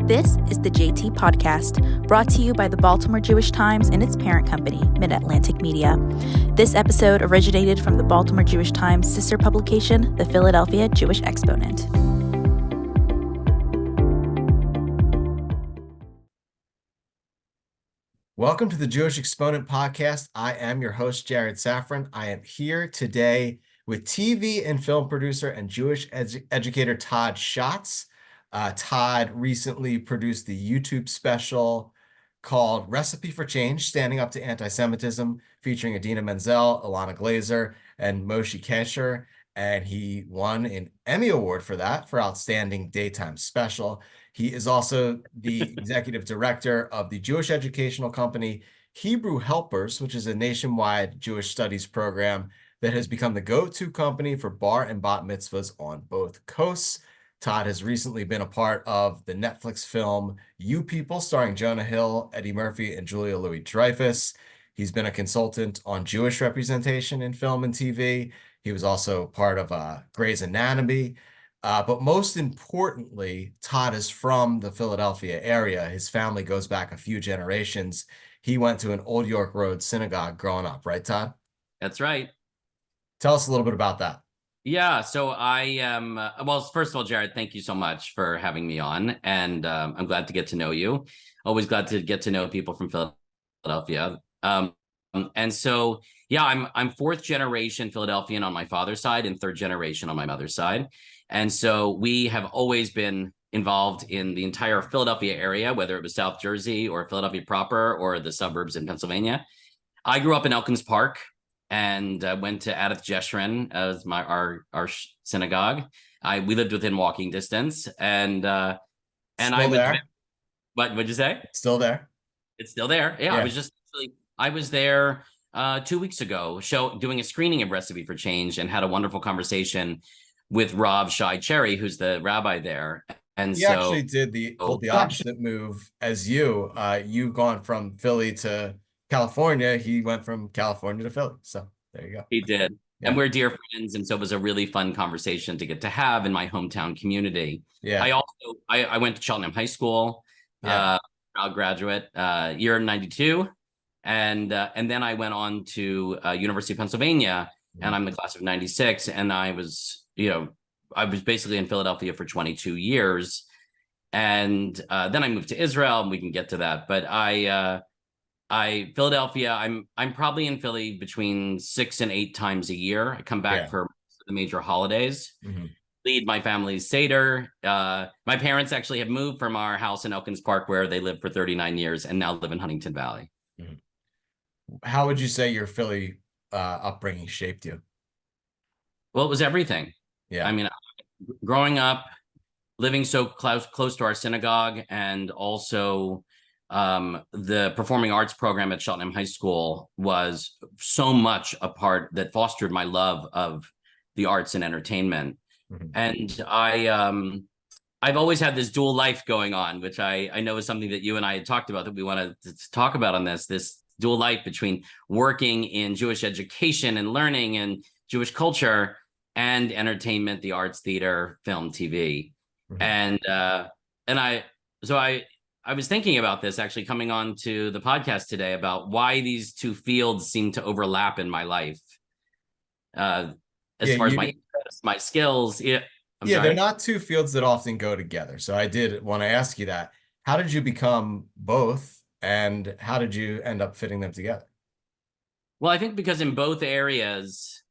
This is the JT Podcast, brought to you by the Baltimore Jewish Times and its parent company, Mid-Atlantic Media. This episode originated from the Baltimore Jewish Times sister publication, the Philadelphia Jewish Exponent. Welcome to the Jewish Exponent Podcast. I am your host, Jared Safran. I am here today with TV and film producer and Jewish educator Todd Shotz. Todd recently produced the YouTube special called Recipe for Change, Standing Up to Anti-Semitism, featuring Adina Menzel, Ilana Glazer, and Moshe Kasher. And he won an Emmy Award for that, for Outstanding Daytime Special. He is also the executive director of the Jewish educational company Hebrew Helpers, which is a nationwide Jewish studies program that has become the go-to company for bar and bat mitzvahs on both coasts. Todd has recently been a part of the Netflix film You People, starring Jonah Hill, Eddie Murphy, and Julia Louis-Dreyfus. He's been a consultant on Jewish representation in film and TV. He was also part of Grey's Anatomy. But most importantly, Todd is from the Philadelphia area. His family goes back a few generations. He went to an Old York Road synagogue growing up, right, Todd? That's right. Tell us a little bit about that. Yeah, so I am, well, first of all, Jared, thank you so much for having me on, and I'm glad to get to know you. Always glad to get to know people from Philadelphia. And so, yeah, I'm fourth generation Philadelphian on my father's side and third generation on my mother's side. And so we have always been involved in the entire Philadelphia area, whether it was South Jersey or Philadelphia proper or the suburbs in Pennsylvania. I grew up in Elkins Park and went to Adath Jeshurun as our synagogue. We lived within walking distance, and I went there. What'd you say? Still there. It's still there. Yeah. I was there 2 weeks ago, doing a screening of Recipe for Change, and had a wonderful conversation with Rav Shai Cherry, who's the rabbi there. And he actually did the opposite move as you. You've gone from Philly to California. He went from California to Philly. So there you go. He did. Yeah. And we're dear friends. And so it was a really fun conversation to get to have in my hometown community. Yeah. I went to Cheltenham High School, proud graduate, year 92. And then I went on to University of Pennsylvania, and I'm the class of 96. And I was basically in Philadelphia for 22 years. And then I moved to Israel, and we can get to that. But Philadelphia, I'm probably in Philly between 6 and 8 times a year. I come back for the major holidays, lead my family's Seder. My parents actually have moved from our house in Elkins Park, where they lived for 39 years, and now live in Huntington Valley. How would you say your Philly upbringing shaped you? Well, it was everything. Yeah. I mean, growing up, living so close to our synagogue, and also the performing arts program at Cheltenham High School was so much a part that fostered my love of the arts and entertainment. And I've always had this dual life going on, which I know is something that you and I had talked about, that we want to talk about on this dual life between working in Jewish education and learning and Jewish culture and entertainment, the arts, theater, film, TV. And I was thinking about this actually coming on to the podcast today, about why these two fields seem to overlap in my life. Far as my interests, my skills. They're not two fields that often go together. So I did want to ask you that. How did you become both, and how did you end up fitting them together? Well, I think because in both areas,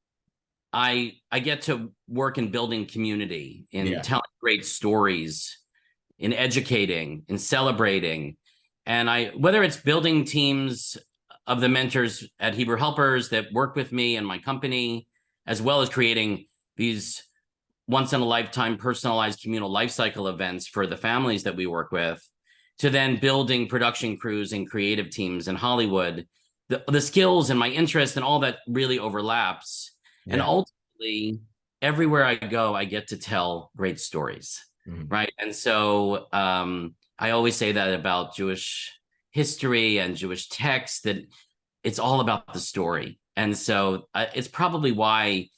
I get to work in building community, in telling great stories, in educating, in celebrating. And whether it's building teams of the mentors at Hebrew Helpers that work with me and my company, as well as creating these once-in-a-lifetime personalized communal life cycle events for the families that we work with, to then building production crews and creative teams in Hollywood, the skills and my interest and all that really overlaps. And ultimately, everywhere I go, I get to tell great stories. Right. And so I always say that about Jewish history and Jewish text, that it's all about the story. And so it's probably why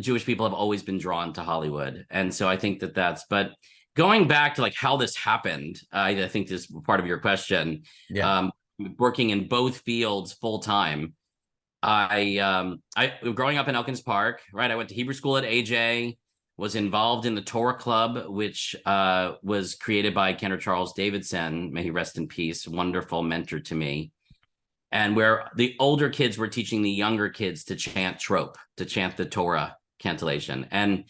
Jewish people have always been drawn to Hollywood. And so I think but going back to like how this happened, I think this is part of your question. Yeah. Working in both fields full time. I growing up in Elkins Park, right? I went to Hebrew school at AJ, was involved in the Torah Club, which was created by Kenner Charles Davidson. May he rest in peace. Wonderful mentor to me. And where the older kids were teaching the younger kids to chant trope, to chant the Torah cantillation. And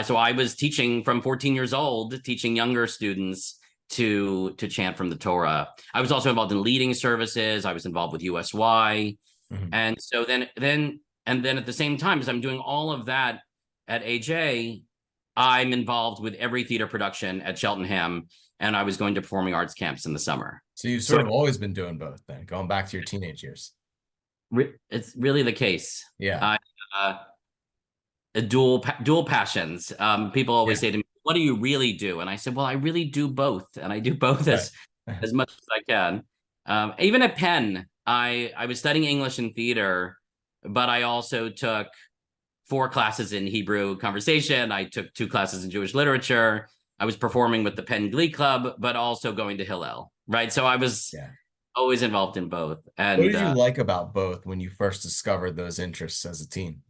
so I was teaching from 14 years old, teaching younger students to chant from the Torah. I was also involved in leading services. I was involved with USY. Mm-hmm. And so then at the same time as I'm doing all of that at AJ, I'm involved with every theater production at Cheltenham, and I was going to performing arts camps in the summer. So you've sort of always been doing both then, going back to your teenage years. It's really the case. Yeah. Dual passions. People always say to me, what do you really do? And I said, well, I really do both. And I do both as much as I can. Even at Penn, I was studying English and theater, but I also took 4 classes in Hebrew conversation. I took 2 classes in Jewish literature. I was performing with the Penn Glee Club, but also going to Hillel, right? So I was always involved in both. And what did you like about both when you first discovered those interests as a teen?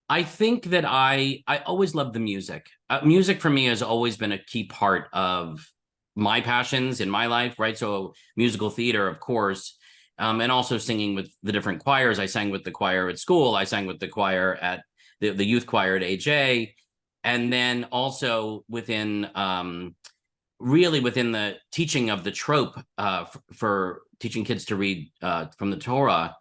I think that I always loved the music. Music for me has always been a key part of my passions in my life, right? So musical theater, of course, and also singing with the different choirs. I sang with the choir at school. I sang with the choir at the youth choir at AJ. And then also within, really within the teaching of the trope for teaching kids to read from the Torah.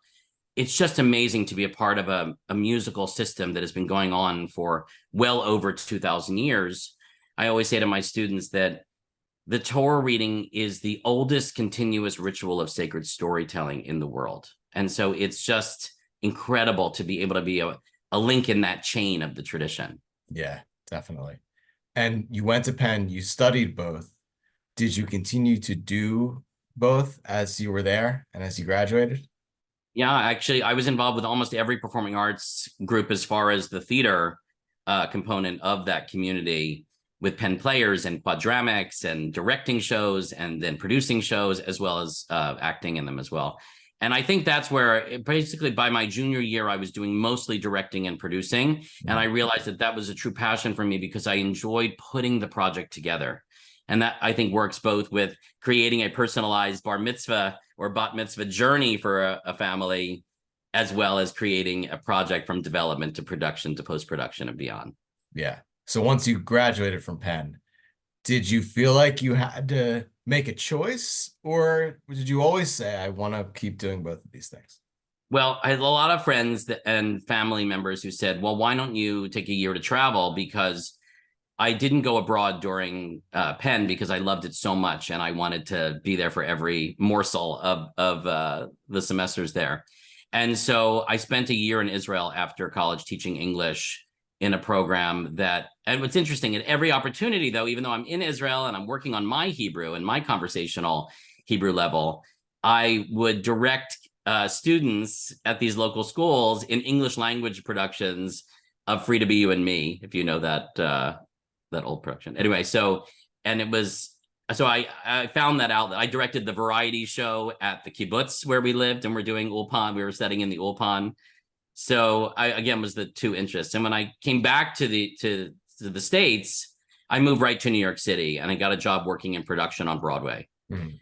It's just amazing to be a part of a musical system that has been going on for well over 2,000 years. I always say to my students that the Torah reading is the oldest continuous ritual of sacred storytelling in the world. And so it's just incredible to be able to be a link in that chain of the tradition. Yeah, definitely. And you went to Penn, you studied both. Did you continue to do both as you were there and as you graduated? Yeah, actually, I was involved with almost every performing arts group as far as the theater component of that community, with Penn Players and quadramics and directing shows and then producing shows, as well as acting in them as well. And I think that's where basically by my junior year, I was doing mostly directing and producing. And I realized that that was a true passion for me because I enjoyed putting the project together. And that I think works both with creating a personalized bar mitzvah or bat mitzvah journey for a family, as well as creating a project from development to production to post-production and beyond. Yeah. So once you graduated from Penn, did you feel like you had to make a choice, or did you always say, I want to keep doing both of these things? Well, I had a lot of friends and family members who said, well, why don't you take a year to travel? Because I didn't go abroad during Penn because I loved it so much and I wanted to be there for every morsel of the semesters there. And so I spent a year in Israel after college teaching English in a program that, and what's interesting, at every opportunity though, even though I'm in Israel and I'm working on my Hebrew and my conversational Hebrew level, I would direct students at these local schools in English language productions of Free to Be You and Me, if you know that old production. Anyway, I found that out. That I directed the variety show at the kibbutz where we lived, and we're doing ulpan. We were studying in the ulpan. So I, again, was the two interests. And when I came back to the States, I moved right to New York City and I got a job working in production on Broadway. Mm-hmm.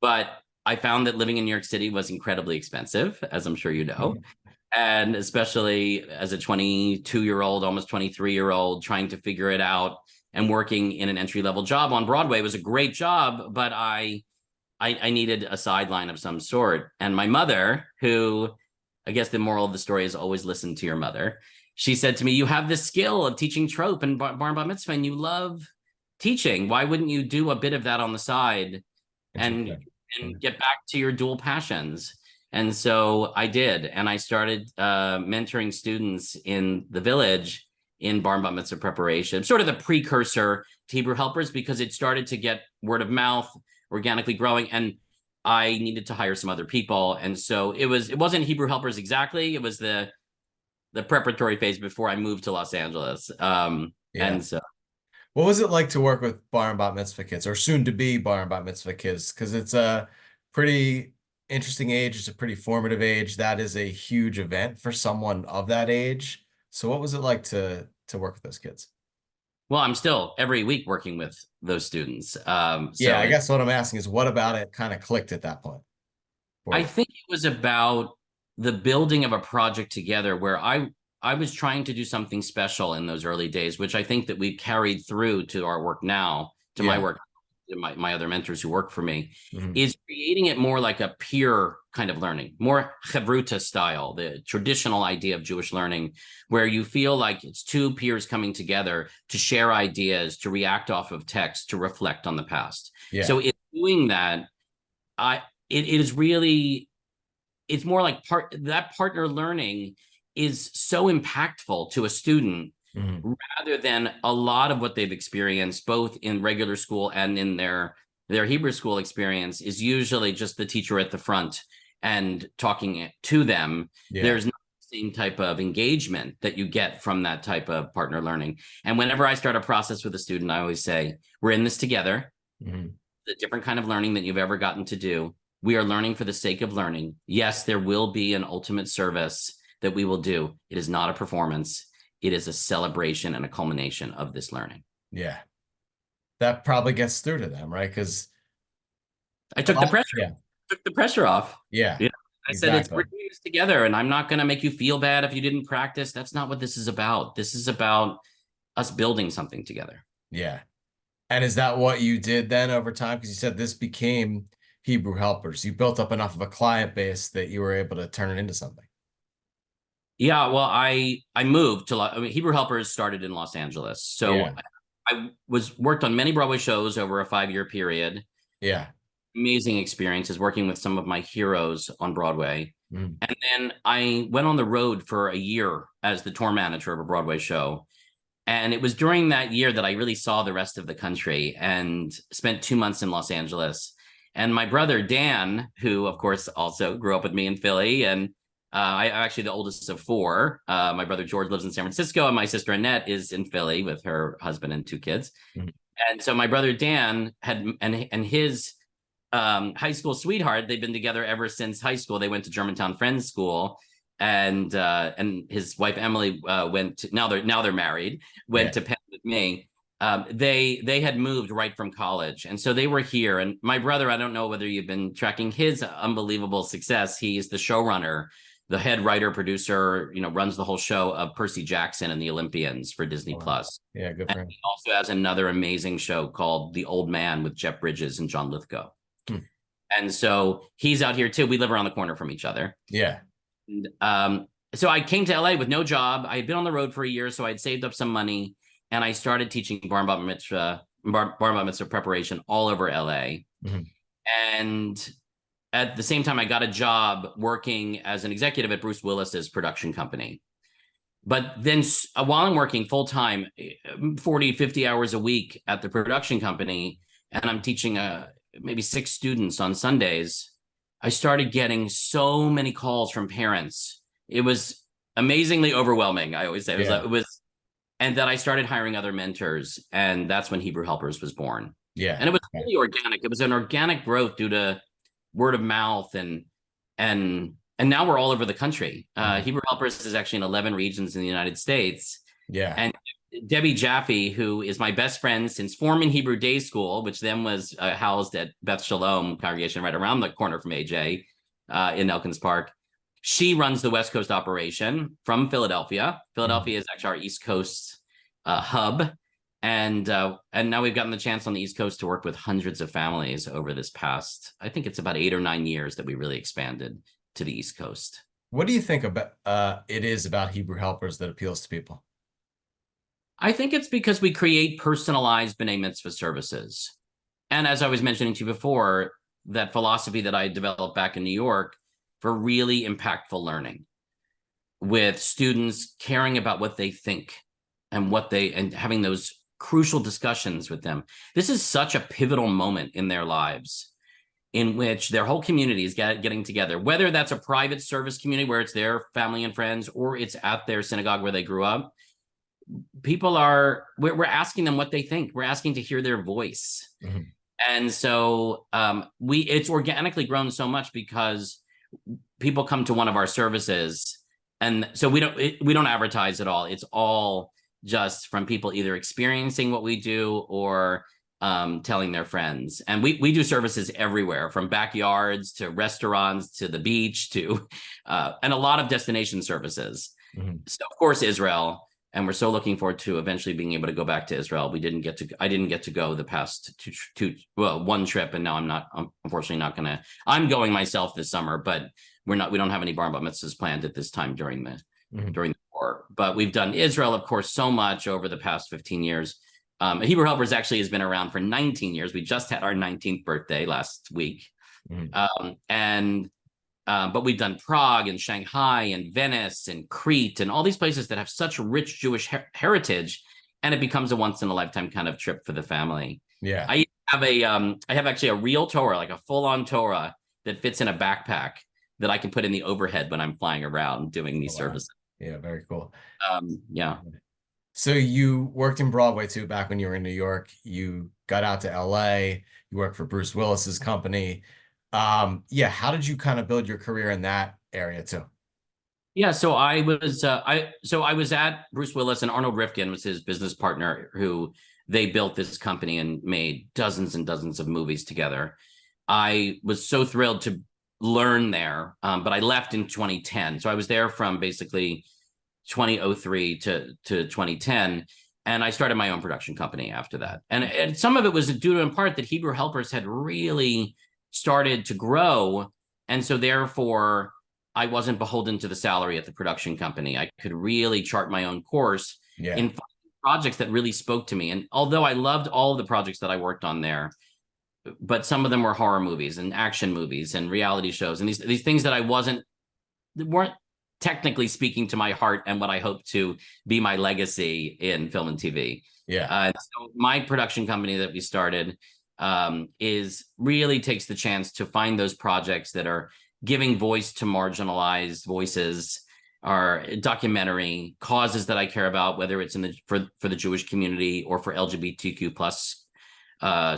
But I found that living in New York City was incredibly expensive, as I'm sure you know. Mm-hmm. And especially as a 22-year-old, almost 23-year-old, trying to figure it out and working in an entry-level job on Broadway was a great job, but I needed a sideline of some sort. And my mother, who, I guess the moral of the story is always listen to your mother. She said to me, you have this skill of teaching trope and bar and bat mitzvah, and you love teaching. Why wouldn't you do a bit of that on the side and get back to your dual passions? And so I did. And I started mentoring students in the village in bar and bat mitzvah preparation, sort of the precursor to Hebrew Helpers, because it started to get word of mouth organically growing. And I needed to hire some other people. And so it wasn't Hebrew Helpers exactly. It was the preparatory phase before I moved to Los Angeles. And so. What was it like to work with bar and bat mitzvah kids, or soon to be bar and bat mitzvah kids? Because it's a pretty interesting age. It's a pretty formative age. That is a huge event for someone of that age. So what was it like to work with those kids? Well, I'm still every week working with those students. Yeah, I guess what I'm asking is what about it kind of clicked at that point for I you? think it was about the building of a project together where I was trying to do something special in those early days, which I think that we carried through to our work now, to my Yeah. work, to my other mentors who work for me, Mhm. is creating it more like a peer kind of learning, more chavruta style, the traditional idea of Jewish learning, where you feel like it's two peers coming together to share ideas, to react off of text, to reflect on the past. Yeah. So in doing that, I it is really, it's more like that partner learning is so impactful to a student Mhm. rather than a lot of what they've experienced both in regular school and in their Hebrew school experience is usually just the teacher at the front and talking to them. Yeah. There's not the same type of engagement that you get from that type of partner learning. And whenever I start a process with a student, I always say, we're in this together. Mhm. The different kind of learning that you've ever gotten to do. We are learning for the sake of learning. Yes, there will be an ultimate service that we will do. It is not a performance. It is a celebration and a culmination of this learning. Yeah. That probably gets through to them, right? Because I took the pressure, yeah, took the pressure off. yeah, You know, I said, it's we're exactly. doing this together, and I'm not going to make you feel bad if you didn't practice. That's not what this is about. This is about us building something together. Yeah. And is that what you did then over time? Because you said this became Hebrew Helpers. You built up enough of a client base that you were able to turn it into something. Yeah, well, I moved to, I mean, Hebrew Helpers started in Los Angeles, so Yeah. I was worked on many Broadway shows over a 5-year period. Yeah. Amazing experiences working with some of my heroes on Broadway. Mm. And then I went on the road for a year as the tour manager of a Broadway show. And it was during that year that I really saw the rest of the country and spent 2 months in Los Angeles. And my brother, Dan, who, of course, also grew up with me in Philly, and I'm actually the oldest of four. My brother, George, lives in San Francisco, and my sister, Annette, is in Philly with her husband and 2 kids. Mm. And so my brother, Dan, had, and his high school sweetheart, they've been together ever since high school. They went to Germantown Friends School, and his wife Emily went to, now they're married, went to Penn with me. They had moved right from college, and so they were here. And my brother, I don't know whether you've been tracking his unbelievable success. He is the showrunner, the head writer, producer, runs the whole show of Percy Jackson and the Olympians for Disney Wow. Plus. Yeah, good And for him. he also has another amazing show called The Old Man with Jeff Bridges and John Lithgow. Hmm. And so he's out here too. We live around the corner from each other. Yeah. And, so I came to LA with no job. I had been on the road for a year, so I'd saved up some money, and I started teaching bar mitzvah preparation all over LA. Mm-hmm. And at the same time, I got a job working as an executive at Bruce Willis's production company. But then while I'm working full time, 40, 50 hours a week at the production company, and I'm teaching maybe 6 students on Sundays, I started getting so many calls from parents. It was amazingly overwhelming. I always say it was, and then I started hiring other mentors, and that's when Hebrew Helpers was born. Yeah. And it was really organic. It was an organic growth due to word of mouth, and now we're all over the country. Hebrew Helpers is actually in 11 regions in the United States. Yeah. And Debbie Jaffe, who is my best friend since forming Hebrew Day School, which then was housed at Beth Shalom congregation right around the corner from AJ in Elkins Park. She runs the West Coast operation from Philadelphia. Philadelphia is actually our East Coast hub. And now we've gotten the chance on the East Coast to work with hundreds of families over this past, I think it's about 8 or 9 years that we really expanded to the East Coast. What do you think about it is about Hebrew Helpers that appeals to people? I think it's because we create personalized B'nai Mitzvah services. And as I was mentioning to you before, that philosophy that I developed back in New York for really impactful learning, with students caring about what they think and having those crucial discussions with them. This is such a pivotal moment in their lives in which their whole community is getting together, whether that's a private service community where it's their family and friends, or it's at their synagogue where they grew up. people we're asking them what they think. We're asking to hear their voice. Mm-hmm. And so it's organically grown so much because people come to one of our services, and so we don't advertise at all. It's all just from people either experiencing what we do or telling their friends. And we do services everywhere, from backyards to restaurants to the beach to and a lot of destination services. Mm-hmm. So of course Israel. And we're so looking forward to eventually being able to go back to Israel. I didn't get to go the past one trip, and now I'm unfortunately not gonna. I'm going myself this summer, but we don't have any bar mitzvahs planned at this time during the war. But we've done Israel, of course, so much over the past 15 years. Hebrew Helpers actually has been around for 19 years. We just had our 19th birthday last week. Mm-hmm. But we've done Prague and Shanghai and Venice and Crete and all these places that have such rich Jewish heritage, and it becomes a once in a lifetime kind of trip for the family. Yeah. I have actually a real Torah, like a full on Torah that fits in a backpack that I can put in the overhead when I'm flying around doing these services. Yeah, very cool. Yeah. So you worked in Broadway too back when you were in New York. You got out to LA. You worked for Bruce Willis's company. How did you kind of build your career in that area too? Yeah, so I was at Bruce Willis, and Arnold Rifkin was his business partner, who they built this company and made dozens and dozens of movies together. I was so thrilled to learn there, but I left in 2010. So I was there from basically 2003 to 2010, and I started my own production company after that. And some of it was due to, in part, that Hebrew Helpers had really started to grow, and so therefore I wasn't beholden to the salary at the production company. I could really chart my own course in projects that really spoke to me. And although I loved all of the projects that I worked on there, but some of them were horror movies and action movies and reality shows and these things that weren't technically speaking to my heart and what I hope to be my legacy in film and TV. So my production company that we started really takes the chance to find those projects that are giving voice to marginalized voices, or documentary causes that I care about, whether it's for the Jewish community or for LGBTQ plus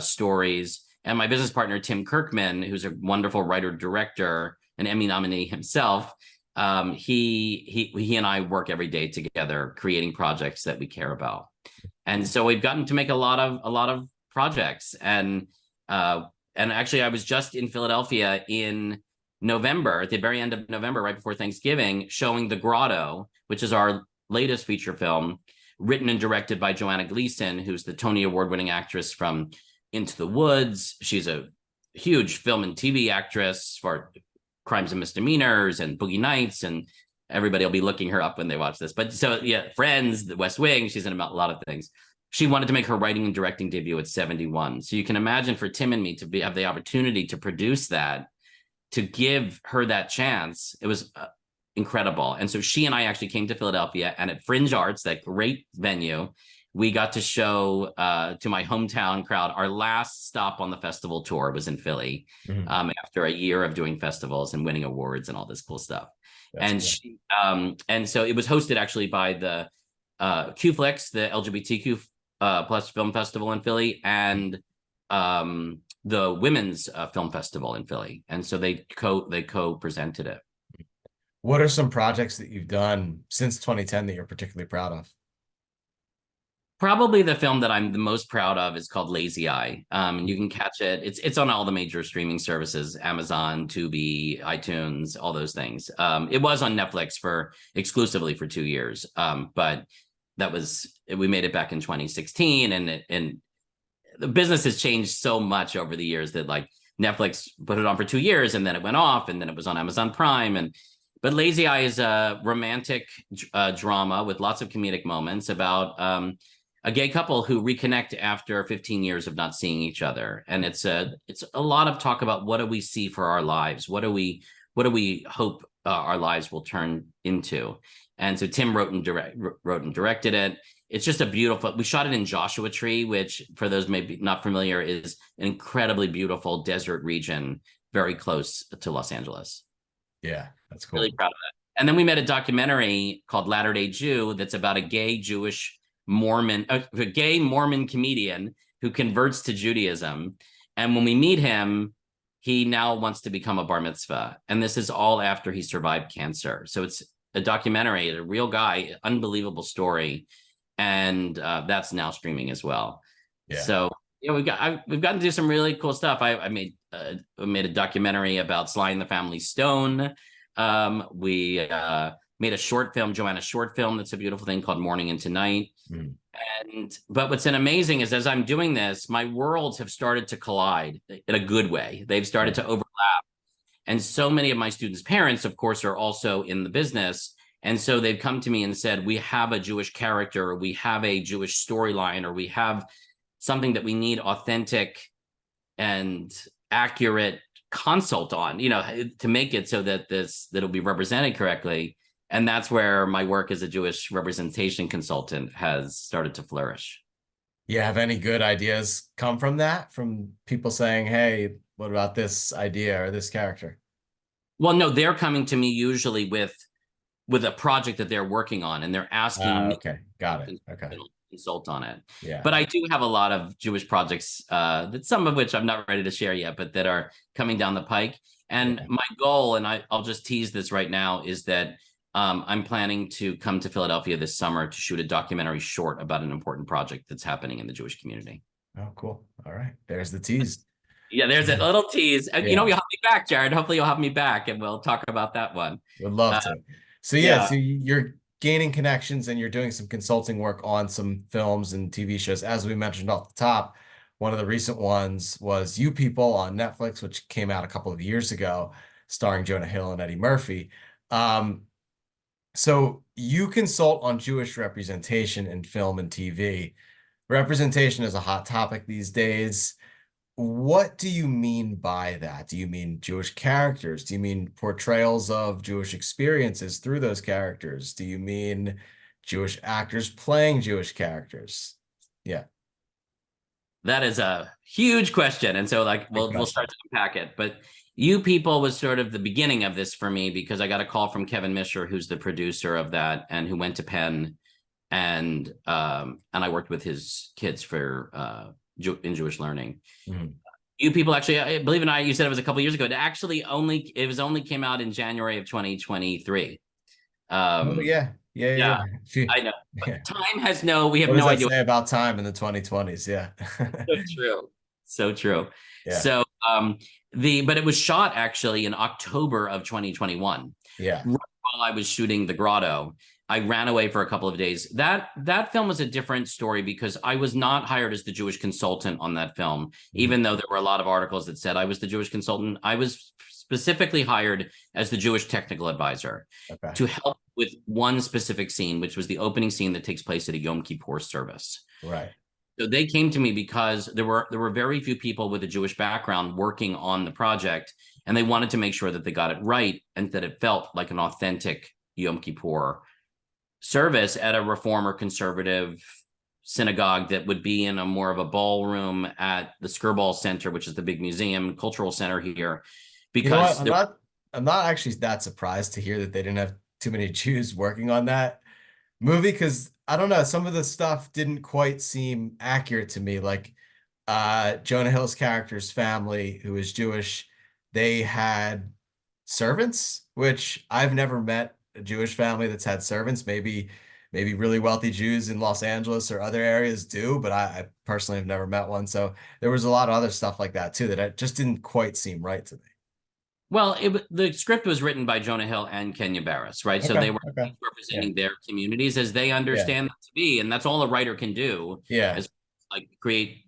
stories. And my business partner, Tim Kirkman, who's a wonderful writer director, an Emmy nominee himself, he and I work every day together creating projects that we care about. And so we've gotten to make a lot of projects, and actually I was just in Philadelphia in November, at the very end of November, right before Thanksgiving, showing The Grotto, which is our latest feature film, written and directed by Joanna Gleason, who's the Tony Award-winning actress from Into the Woods. She's a huge film and TV actress for Crimes and Misdemeanors and Boogie Nights, and everybody will be looking her up when they watch this. But so Friends, The West Wing, she's in a lot of things. She wanted to make her writing and directing debut at 71. So you can imagine for Tim and me to have the opportunity to produce that, to give her that chance, it was incredible. And so she and I actually came to Philadelphia, and at Fringe Arts, that great venue, we got to show to my hometown crowd. Our last stop on the festival tour was in Philly, after a year of doing festivals and winning awards and all this cool stuff. That's cool. And so it was hosted actually by the QFlix, the LGBTQ plus film festival in Philly, and the Women's Film Festival in Philly. And so they co-presented it. What are some projects that you've done since 2010 that you're particularly proud of? Probably the film that I'm the most proud of is called Lazy Eye. And you can catch it. It's on all the major streaming services, Amazon, Tubi, iTunes, all those things. It was on Netflix exclusively for 2 years. But we made it back in 2016, and the business has changed so much over the years that like Netflix put it on for 2 years, and then it went off, and then it was on Amazon Prime. But Lazy Eye is a romantic drama with lots of comedic moments about a gay couple who reconnect after 15 years of not seeing each other. And it's a lot of talk about what do we see for our lives? What do we hope our lives will turn into? And so Tim wrote and directed it. It's just a beautiful, we shot it in Joshua Tree, which for those maybe not familiar is an incredibly beautiful desert region, very close to Los Angeles. Yeah, that's cool. Really proud of that. And then we made a documentary called Latter-day Jew that's about a gay Jewish Mormon, a gay Mormon comedian who converts to Judaism. And when we meet him, he now wants to become a bar mitzvah. And this is all after he survived cancer. So it's a documentary, a real guy, unbelievable story. And that's now streaming as well. Yeah. So we've gotten to do some really cool stuff. I made a documentary about Sly and the Family Stone. We made a short film, Joanna's short film. That's a beautiful thing called Morning into Night. But what's amazing is as I'm doing this, my worlds have started to collide in a good way. They've started to overlap. And so many of my students' parents, of course, are also in the business. And so they've come to me and said, we have a Jewish character, or we have a Jewish storyline, or we have something that we need authentic and accurate consult on, to make it so that that'll be represented correctly. And that's where my work as a Jewish representation consultant has started to flourish. Yeah. Have any good ideas come from that? From people saying, hey, what about this idea or this character? Well, no, they're coming to me usually with a project that they're working on, and they're asking me. Okay. Got it. Okay. Consult on it. Yeah. But I do have a lot of Jewish projects, that some of which I'm not ready to share yet, but that are coming down the pike. And my goal, and I'll just tease this right now, is that I'm planning to come to Philadelphia this summer to shoot a documentary short about an important project that's happening in the Jewish community. Oh, cool. All right. There's the tease. Yeah, there's a little tease. Yeah. You'll have me back, Jared. Hopefully you'll have me back and we'll talk about that one. Would love to. So so you're gaining connections and you're doing some consulting work on some films and TV shows. As we mentioned off the top, one of the recent ones was You People on Netflix, which came out a couple of years ago, starring Jonah Hill and Eddie Murphy. So you consult on Jewish representation in film and TV. Representation is a hot topic these days. What do you mean by that? Do you mean Jewish characters? Do you mean portrayals of Jewish experiences through those characters? Do you mean Jewish actors playing Jewish characters? Yeah. That is a huge question. And so we'll start to unpack it. But You People was sort of the beginning of this for me, because I got a call from Kevin Misher, who's the producer of that and who went to Penn, and I worked with his kids for in Jewish learning. You People, actually, believe it or not, you said it was a couple of years ago. It only came out in January of 2023. Yeah. I know. But time has we have what no does that idea say about time in the 2020s. Yeah. So true. Yeah. So but it was shot actually in October of 2021. Yeah. Right while I was shooting The Grotto. I ran away for a couple of days. That film was a different story because I was not hired as the Jewish consultant on that film, even though there were a lot of articles that said I was the Jewish consultant. I was specifically hired as the Jewish technical advisor to help with one specific scene, which was the opening scene that takes place at a Yom Kippur service. Right. So they came to me because there were very few people with a Jewish background working on the project, and they wanted to make sure that they got it right and that it felt like an authentic Yom Kippur service at a reform or conservative synagogue that would be in a more of a ballroom at the Skirball Center, which is the big museum cultural center here. Because I'm not actually that surprised to hear that they didn't have too many Jews working on that movie, because I don't know, some of the stuff didn't quite seem accurate to me. Like Jonah Hill's character's family, who is Jewish, they had servants, which I've never met a Jewish family that's had servants. Maybe really wealthy Jews in Los Angeles or other areas do, but I personally have never met one. So there was a lot of other stuff like that too that it just didn't quite seem right to me. Well, the script was written by Jonah Hill and Kenya Barris, right? So they were representing their communities as they understand them to be, and that's all a writer can do. Yeah, is like create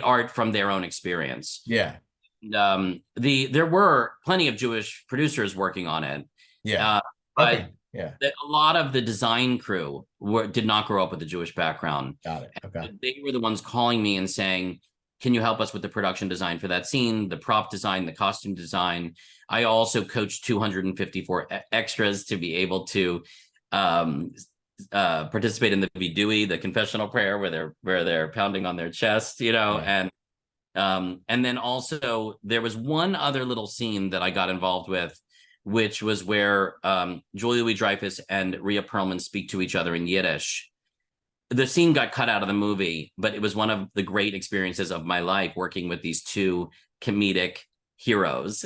art from their own experience. Yeah. There were plenty of Jewish producers working on it. Yeah. But a lot of the design crew did not grow up with a Jewish background. Got it. Okay. They were the ones calling me and saying, can you help us with the production design for that scene, the prop design, the costume design? I also coached 254 extras to be able to participate in the Vidui, the confessional prayer, where they're pounding on their chest, and then also there was one other little scene that I got involved with, which was where Julia Louis-Dreyfus and Rhea Perlman speak to each other in Yiddish. the scene got cut out of the movie, but it was one of the great experiences of my life working with these two comedic heroes,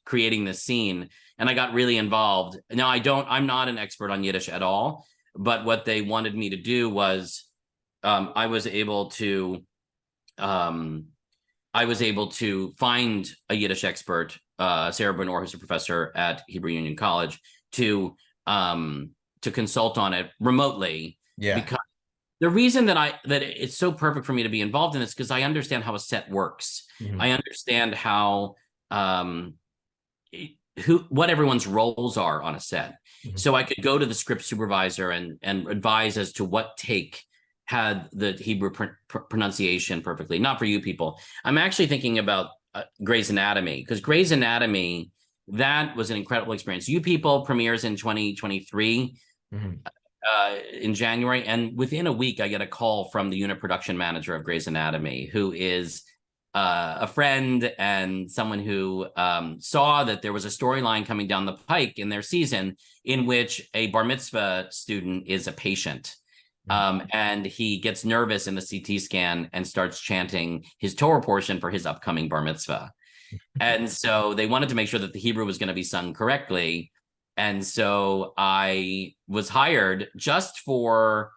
creating this scene. And I got really involved. Now I'm not an expert on Yiddish at all, but what they wanted me to do was I was able to find a Yiddish expert, Sarah Bernor, who's a professor at Hebrew Union College, to consult on it remotely. Yeah. Because the reason that it's so perfect for me to be involved in this, because I understand how a set works. Mm-hmm. I understand how what everyone's roles are on a set. Mm-hmm. So I could go to the script supervisor and advise as to what take had the Hebrew pronunciation perfectly. Not for you people. I'm actually thinking about Grey's Anatomy, because Grey's Anatomy, that was an incredible experience. You people premieres in 2023. Mm-hmm. In January, and within a week I get a call from the unit production manager of Grey's Anatomy, who is a friend and someone who saw that there was a storyline coming down the pike in their season in which a bar mitzvah student is a patient. And he gets nervous in the CT scan and starts chanting his Torah portion for his upcoming bar mitzvah. And so they wanted to make sure that the Hebrew was going to be sung correctly. And so I was hired just for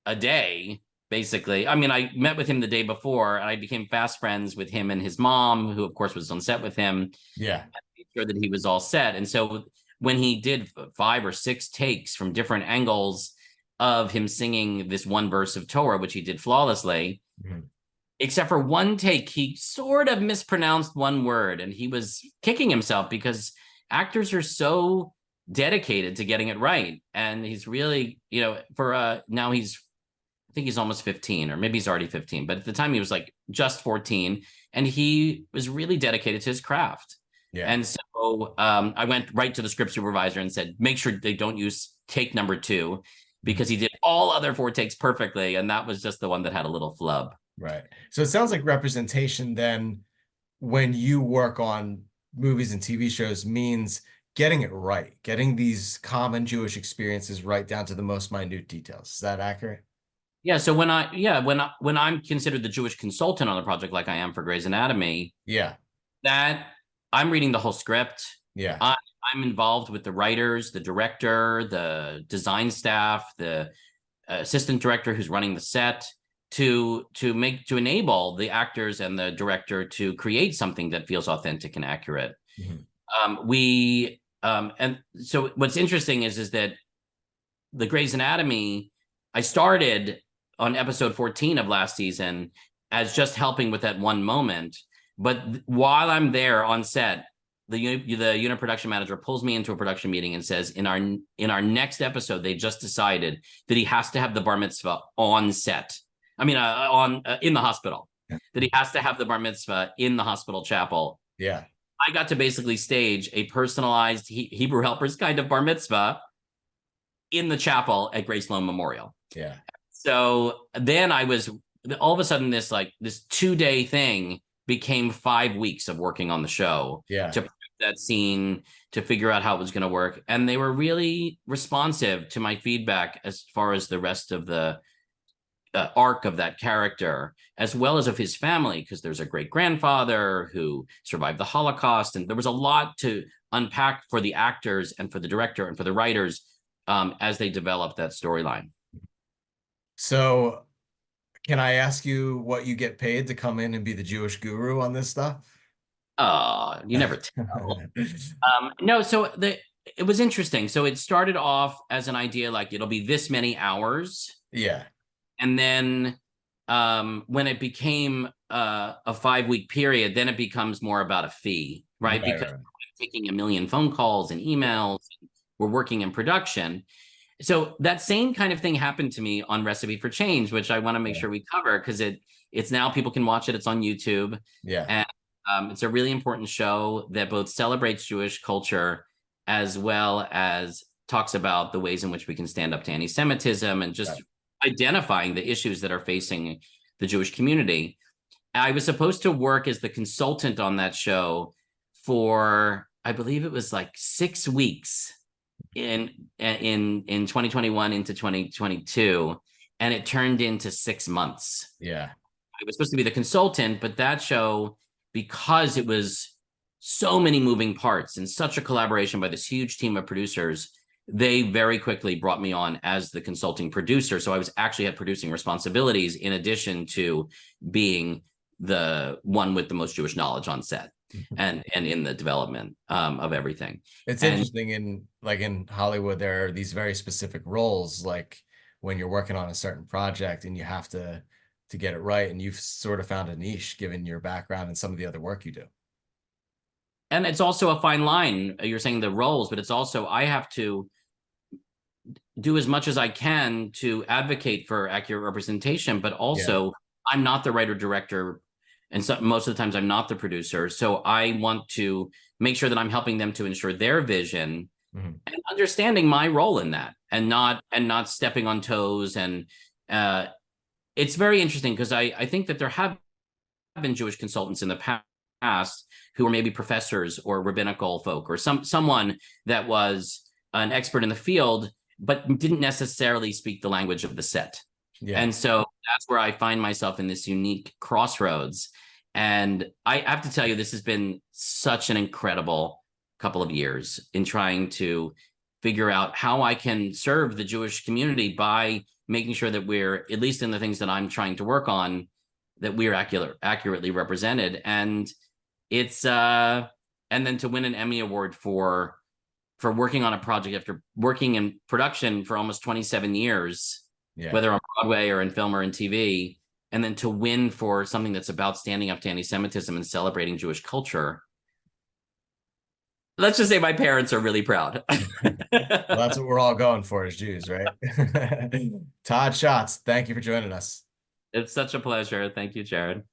a day, basically. I mean, I met with him the day before, and I became fast friends with him and his mom, who, of course, was on set with him. Yeah. I made sure that he was all set. And so when he did 5 or 6 takes from different angles of him singing this one verse of Torah, which he did flawlessly, mm-hmm. except for one take, he sort of mispronounced one word, and he was kicking himself because actors are so dedicated to getting it right. And he's really, now I think he's almost 15, or maybe he's already 15, but at the time he was like just 14, and he was really dedicated to his craft. Yeah. And so I went right to the script supervisor and said, make sure they don't use take number 2, because he did all other 4 takes perfectly, and that was just the one that had a little flub. Right. So it sounds like representation then, when you work on movies and TV shows, means getting it right, getting these common Jewish experiences right down to the most minute details. Is that accurate? Yeah. So when I'm considered the Jewish consultant on the project, like I am for Grey's Anatomy, that I'm reading the whole script. Yeah. I'm involved with the writers, the director, the design staff, the assistant director who's running the set, to enable the actors and the director to create something that feels authentic and accurate. Mm-hmm. And so what's interesting is that the Grey's Anatomy, I started on episode 14 of last season as just helping with that one moment. But while I'm there on set, the unit production manager pulls me into a production meeting and says, in our next episode, they just decided that he has to have the bar mitzvah on set. I mean, in the hospital, that he has to have the bar mitzvah in the hospital chapel. Yeah. I got to basically stage a personalized Hebrew Helpers kind of bar mitzvah in the chapel at Grace Sloan Memorial. Yeah. So then all of a sudden this 2-day thing became 5 weeks of working on the show. Yeah. To prep that scene, to figure out how it was going to work. And they were really responsive to my feedback as far as the rest of the arc of that character, as well as of his family, because there's a great grandfather who survived the Holocaust, and there was a lot to unpack for the actors and for the director and for the writers as they developed that storyline. So can I ask you what you get paid to come in and be the Jewish guru on this stuff? You never tell. No, so it was interesting. So it started off as an idea like it'll be this many hours. Yeah. And then when it became a 5-week period, then it becomes more about a fee, right? Because we're taking a million phone calls and emails, and we're working in production. So that same kind of thing happened to me on Recipe for Change, which I want to make sure we cover, because it's now people can watch it. It's on YouTube. Yeah. And it's a really important show that both celebrates Jewish culture as well as talks about the ways in which we can stand up to anti-Semitism and just identifying the issues that are facing the Jewish community. I was supposed to work as the consultant on that show for, I believe it was like 6 weeks in 2021 into 2022. and it turned into 6 months. Yeah. I was supposed to be the consultant, but that show, because it was so many moving parts and such a collaboration by this huge team of producers, they very quickly brought me on as the consulting producer. So I was actually had producing responsibilities in addition to being the one with the most Jewish knowledge on set and in the development of everything. It's interesting in Hollywood, there are these very specific roles, like when you're working on a certain project and you have to get it right. And you've sort of found a niche given your background and some of the other work you do. And it's also a fine line. You're saying the roles, but it's also, I have to do as much as I can to advocate for accurate representation, but also I'm not the writer director. And so most of the times I'm not the producer. So I want to make sure that I'm helping them to ensure their vision and understanding my role in that and not stepping on toes. And it's very interesting because I think that there have been Jewish consultants in the past who were maybe professors or rabbinical folk or someone that was an expert in the field, but didn't necessarily speak the language of the set. Yeah. And so that's where I find myself in this unique crossroads. And I have to tell you, this has been such an incredible couple of years in trying to figure out how I can serve the Jewish community by making sure that we're, at least in the things that I'm trying to work on, that we're accurately represented. And it's and then to win an Emmy Award for working on a project after working in production for almost 27 years, whether on Broadway or in film or in TV, and then to win for something that's about standing up to anti-Semitism and celebrating Jewish culture. Let's just say my parents are really proud. Well, that's what we're all going for as Jews, right? Todd Shotz, thank you for joining us. It's such a pleasure. Thank you, Jared.